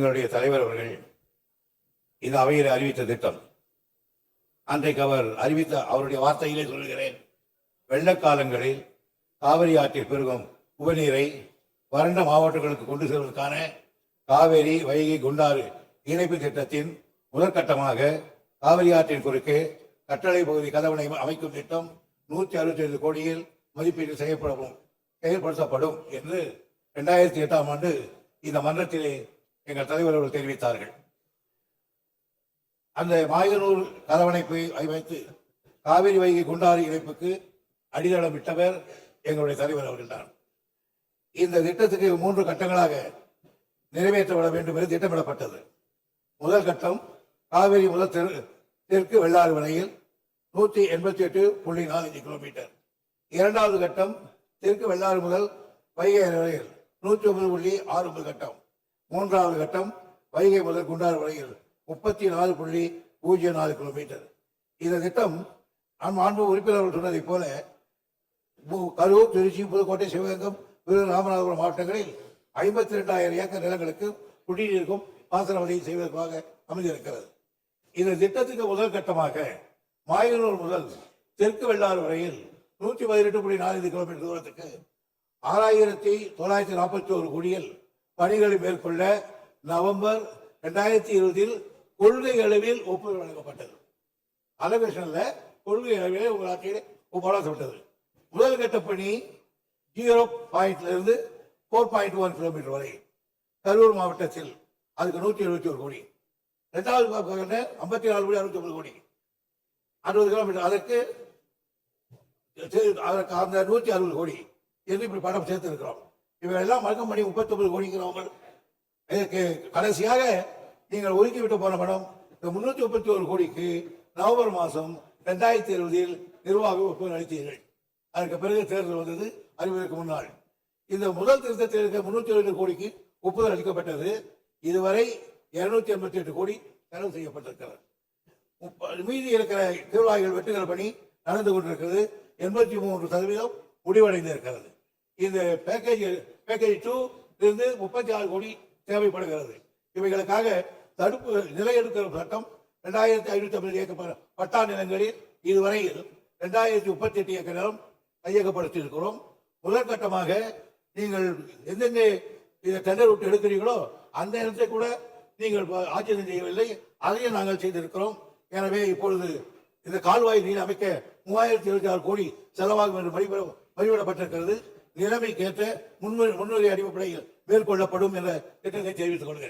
எங்களுடைய தலைவர் அவர்கள் இந்த அவையில் அறிவித்த திட்டம், அன்றைக்கு அவர் அறிவித்த அவருடைய வார்த்தையிலே சொல்கிறேன், வெள்ளக்காலங்களில் காவிரி ஆற்றில் பெருகும் உபநீரை வறண்ட மாவட்டங்களுக்கு கொண்டு செல்வதற்கான காவேரி வைகை குண்டாறு இணைப்பு திட்டத்தின் முதற்கட்டமாக காவிரி ஆற்றின் குறுக்கே கட்டளை பகுதி கதவணை அமைக்கும் திட்டம் 165 கோடியில் மதிப்பீடு செயல்படுத்தப்படும் என்று 2008ஆம் ஆண்டு இந்த மன்றத்திலே எங்கள் தலைவர் அவர்கள் தெரிவித்தார்கள். அந்த மாயனூர் கதவணைப்பை வைத்து காவிரி வைகை குண்டாறு இணைப்புக்கு அடித்தளம் விட்டவர் எங்களுடைய தலைவர் அவர்கள் தான். இந்த திட்டத்துக்கு 3 கட்டங்களாக நிறைவேற்றப்பட வேண்டும் என்று திட்டமிடப்பட்டது. முதல் கட்டம் காவிரி முதல் தெற்கு வெள்ளாறு வரையில் 188.45 கிலோமீட்டர். இரண்டாவது கட்டம் தெற்கு வெள்ளாறு முதல் வைகை வரையில் 109.69 கட்டம். மூன்றாவது கட்டம் வைகை முதல் குண்டாறு வரையில் 34.04 கிலோமீட்டர். இந்த திட்டம் மாண்பு உறுப்பினர்கள் சொன்னதை போல கரூர், திருச்சி, புதுக்கோட்டை, சிவகங்கம், ராமநாதபுரம் மாவட்டங்களில் 52,000 ஏக்கர் நிலங்களுக்கு குடிநீருக்கும் பாசன வசதி செய்வதற்காக அமைந்திருக்கிறது. இந்த திட்டத்துக்கு முதல் கட்டமாக மாயனூர் முதல் தெற்கு வெள்ளாறு வரையில் 118.45 கிலோமீட்டர் தூரத்துக்கு 6,941 கோடியில் பணிகளை மேற்கொள்ள நவம்பர் 2020 கொள்கை அளவில் ஒப்புதல் வழங்கப்பட்டது. அலோகேஷன்ல கொள்கை அளவில் உங்கள் ஆட்சியில் ஒப்படைக்கப்பட்டது. முதல் கட்ட பணி 0 பாயிண்ட்லிருந்து 4.1 கிலோமீட்டர் வரை கரூர் மாவட்டத்தில், அதுக்கு 171 கோடி. இரண்டாவது 54.69 கோடி, 60 கிலோமீட்டர், அதற்கு அந்த 160 கோடி என்று இப்படி பணம் சேர்த்து இருக்கிறோம். இவையெல்லாம் மறக்கம் பண்ணி 39 கோடிங்கிறவங்க. இதற்கு கடைசியாக நீங்கள் ஒதுக்கிவிட்டு போன பணம் இந்த 331 கோடிக்கு நவம்பர் மாதம் 2020 நிர்வாக ஒப்புதல் அளித்தீர்கள். அதற்கு பிறகு தேர்தல் வந்தது அறிவதற்கு முன்னால். இந்த முதல் திருத்தத்திற்கு 320 கோடிக்கு ஒப்புதல் அளிக்கப்பட்டது. இதுவரை 288 கோடி செலவு செய்யப்பட்டிருக்கிறது. மீதி இருக்கிற திருவாய்கள் வெட்டுகிற பணி நடந்து கொண்டிருக்கிறது. 83% முடிவடைந்து இருக்கிறது. இந்த பேக்கேஜ் 2 இருந்து 36 கோடி தேவைப்படுகிறது. இவைகளுக்காக தடுப்பு நிலை எடுக்கிற சட்டம் 2,550 ஏக்கர் பட்டா நிலங்களில் இதுவரையில் 2,038 ஏக்கர் நிலம் கையகப்படுத்தி இருக்கிறோம். முதற்கட்டமாக நீங்கள் எந்தெந்த டெண்டர் விட்டு எடுக்கிறீங்களோ அந்த இடத்தை கூட நீங்கள் ஆட்சேபம் செய்யவில்லை, அதையும் நாங்கள் செய்திருக்கிறோம். எனவே இப்பொழுது இந்த கால்வாய் நீர் அமைக்க 3,026 கோடி செலவாகும் என்று மதிப்பிடப்பட்டிருக்கிறது. நிலைமைக்கேற்ற முன்னுரை அடிப்படையில் மேற்கொள்ளப்படும் என்ற திட்டத்தை தெரிவித்துக் கொள்கிறேன்.